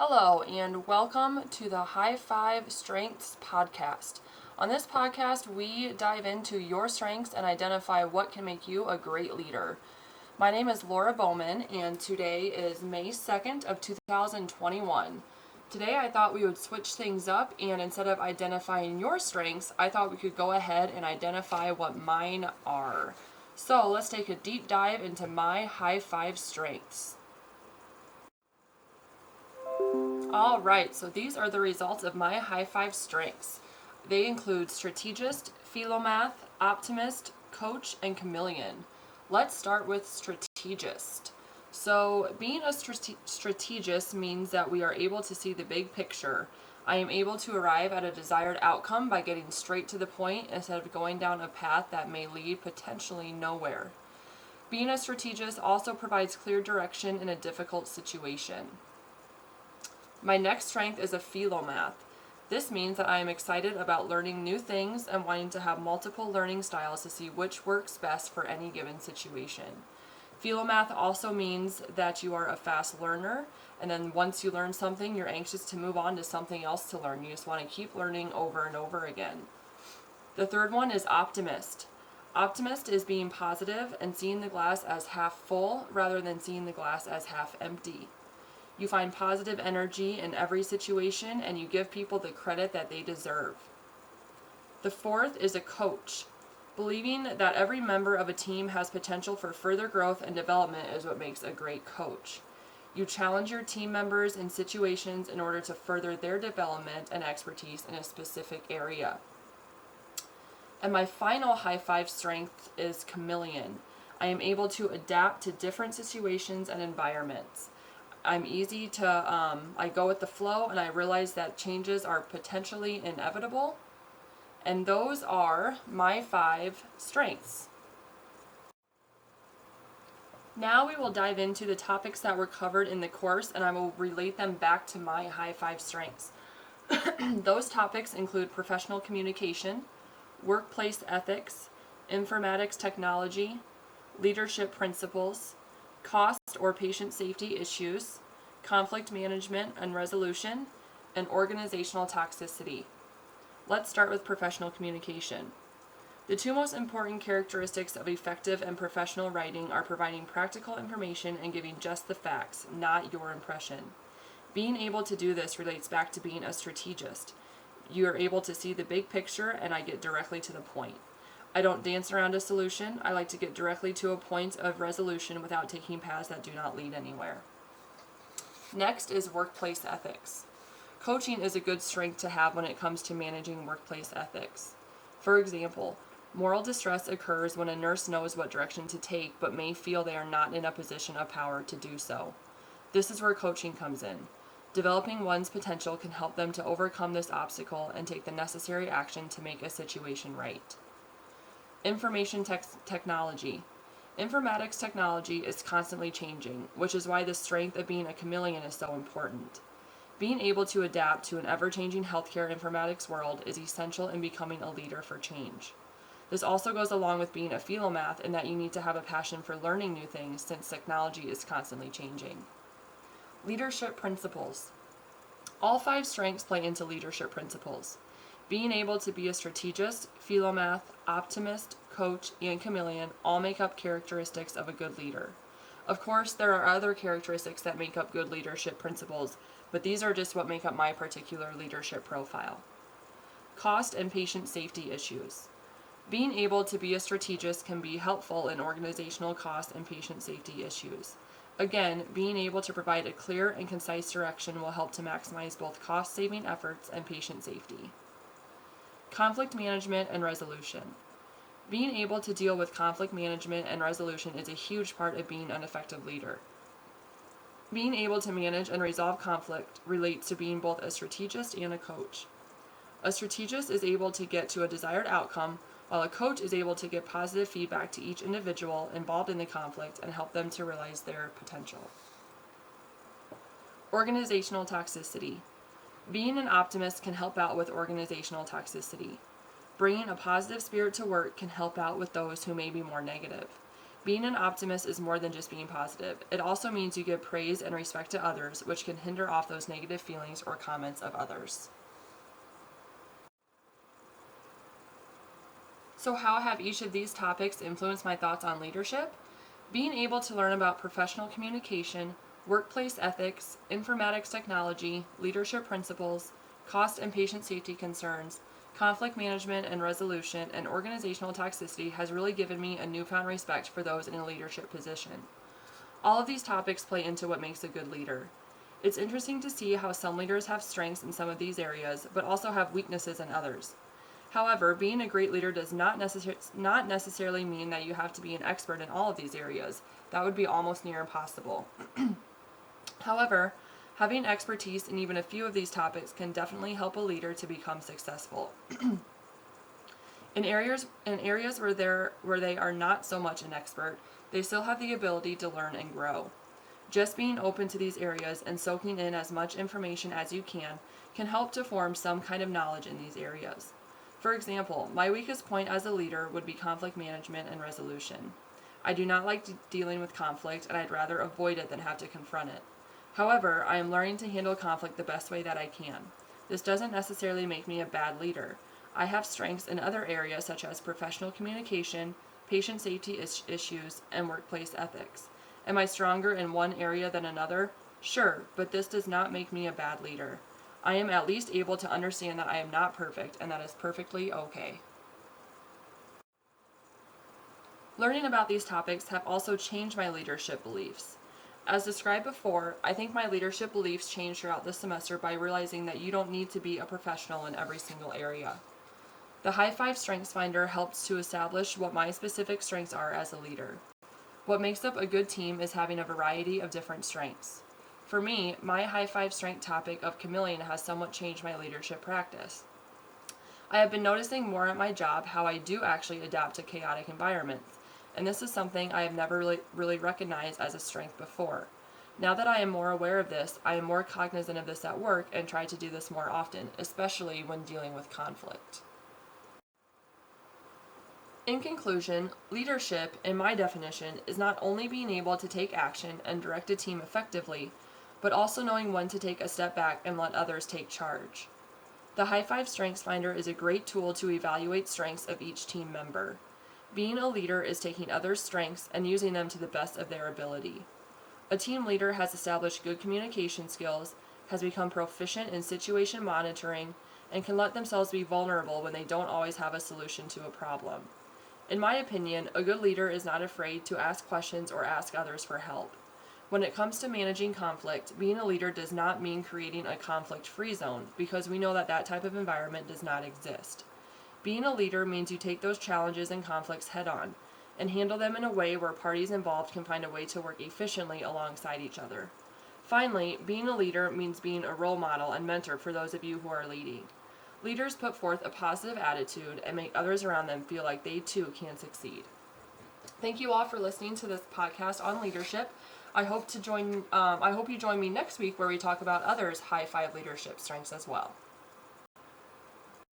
Hello, and welcome to the High5 Strengths podcast. On this podcast, we dive into your strengths and identify what can make you a great leader. My name is Laura Bowman, and today is May 2nd of 2021. Today, I thought we would switch things up, and instead of identifying your strengths, I thought we could go ahead and identify what mine are. So let's take a deep dive into my High5 strengths. All right, so these are the results of my High5 strengths. They include strategist, philomath, optimist, coach, and chameleon. Let's start with strategist. So being a strategist means that we are able to see the big picture. I am able to arrive at a desired outcome by getting straight to the point instead of going down a path that may lead potentially nowhere. Being a strategist also provides clear direction in a difficult situation. My next strength is a philomath. This means that I am excited about learning new things and wanting to have multiple learning styles to see which works best for any given situation. Philomath also means that you are a fast learner, and then once you learn something, you're anxious to move on to something else to learn. You just want to keep learning over and over again. The third one is optimist. Optimist is being positive and seeing the glass as half full rather than seeing the glass as half empty. You find positive energy in every situation and you give people the credit that they deserve. The fourth is a coach. Believing that every member of a team has potential for further growth and development is what makes a great coach. You challenge your team members in situations in order to further their development and expertise in a specific area. And my final High5 strength is chameleon. I am able to adapt to different situations and environments. I'm easy to, I go with the flow and I realize that changes are potentially inevitable. And those are my 5 strengths. Now we will dive into the topics that were covered in the course and I will relate them back to my High5 strengths. Those topics include professional communication, workplace ethics, informatics technology, leadership principles, cost or patient safety issues, conflict management and resolution, and organizational toxicity. Let's start with professional communication. The 2 most important characteristics of effective and professional writing are providing practical information and giving just the facts, not your impression. Being able to do this relates back to being a strategist. You are able to see the big picture and I get directly to the point. I don't dance around a solution. I like to get directly to a point of resolution without taking paths that do not lead anywhere. Next is workplace ethics. Coaching is a good strength to have when it comes to managing workplace ethics. For example, moral distress occurs when a nurse knows what direction to take but may feel they are not in a position of power to do so. This is where coaching comes in. Developing one's potential can help them to overcome this obstacle and take the necessary action to make a situation right. Information technology. Informatics technology is constantly changing, which is why the strength of being a chameleon is so important. Being able to adapt to an ever-changing healthcare informatics world is essential in becoming a leader for change. This also goes along with being a philomath in that you need to have a passion for learning new things since technology is constantly changing. Leadership principles. All 5 strengths play into leadership principles. Being able to be a strategist, philomath, optimist, coach, and chameleon all make up characteristics of a good leader. Of course, there are other characteristics that make up good leadership principles, but these are just what make up my particular leadership profile. Cost and patient safety issues. Being able to be a strategist can be helpful in organizational cost and patient safety issues. Again, being able to provide a clear and concise direction will help to maximize both cost-saving efforts and patient safety. Conflict management and resolution. Being able to deal with conflict management and resolution is a huge part of being an effective leader. Being able to manage and resolve conflict relates to being both a strategist and a coach. A strategist is able to get to a desired outcome, while a coach is able to give positive feedback to each individual involved in the conflict and help them to realize their potential. Organizational toxicity. Being an optimist can help out with organizational toxicity. Bringing a positive spirit to work can help out with those who may be more negative. Being an optimist is more than just being positive. It also means you give praise and respect to others, which can hinder off those negative feelings or comments of others. So how have each of these topics influenced my thoughts on leadership? Being able to learn about professional communication, workplace ethics, informatics technology, leadership principles, cost and patient safety concerns, conflict management and resolution, and organizational toxicity has really given me a newfound respect for those in a leadership position. All of these topics play into what makes a good leader. It's interesting to see how some leaders have strengths in some of these areas, but also have weaknesses in others. However, being a great leader does not necessarily mean that you have to be an expert in all of these areas. That would be almost near impossible. However, having expertise in even a few of these topics can definitely help a leader to become successful. In areas where they are not so much an expert, they still have the ability to learn and grow. Just being open to these areas and soaking in as much information as you can help to form some kind of knowledge in these areas. For example, my weakest point as a leader would be conflict management and resolution. I do not like dealing with conflict, and I'd rather avoid it than have to confront it. However, I am learning to handle conflict the best way that I can. This doesn't necessarily make me a bad leader. I have strengths in other areas such as professional communication, patient safety issues, and workplace ethics. Am I stronger in one area than another? Sure, but this does not make me a bad leader. I am at least able to understand that I am not perfect, and that is perfectly okay. Learning about these topics have also changed my leadership beliefs. As described before, I think my leadership beliefs changed throughout the semester by realizing that you don't need to be a professional in every single area. The High5 Strengths Finder helps to establish what my specific strengths are as a leader. What makes up a good team is having a variety of different strengths. For me, my High5 strength topic of chameleon has somewhat changed my leadership practice. I have been noticing more at my job how I do actually adapt to chaotic environments, and this is something I have never really recognized as a strength before. Now that I am more aware of this, I am more cognizant of this at work and try to do this more often, especially when dealing with conflict. In conclusion, leadership, in my definition, is not only being able to take action and direct a team effectively, but also knowing when to take a step back and let others take charge. The High5 Strengths Finder is a great tool to evaluate strengths of each team member. Being a leader is taking others' strengths and using them to the best of their ability. A team leader has established good communication skills, has become proficient in situation monitoring, and can let themselves be vulnerable when they don't always have a solution to a problem. In my opinion, a good leader is not afraid to ask questions or ask others for help. When it comes to managing conflict, being a leader does not mean creating a conflict-free zone, because we know that that type of environment does not exist. Being a leader means you take those challenges and conflicts head-on, and handle them in a way where parties involved can find a way to work efficiently alongside each other. Finally, being a leader means being a role model and mentor for those of you who are leading. Leaders put forth a positive attitude and make others around them feel like they too can succeed. Thank you all for listening to this podcast on leadership. I hope you join me next week where we talk about others High5 leadership strengths as well.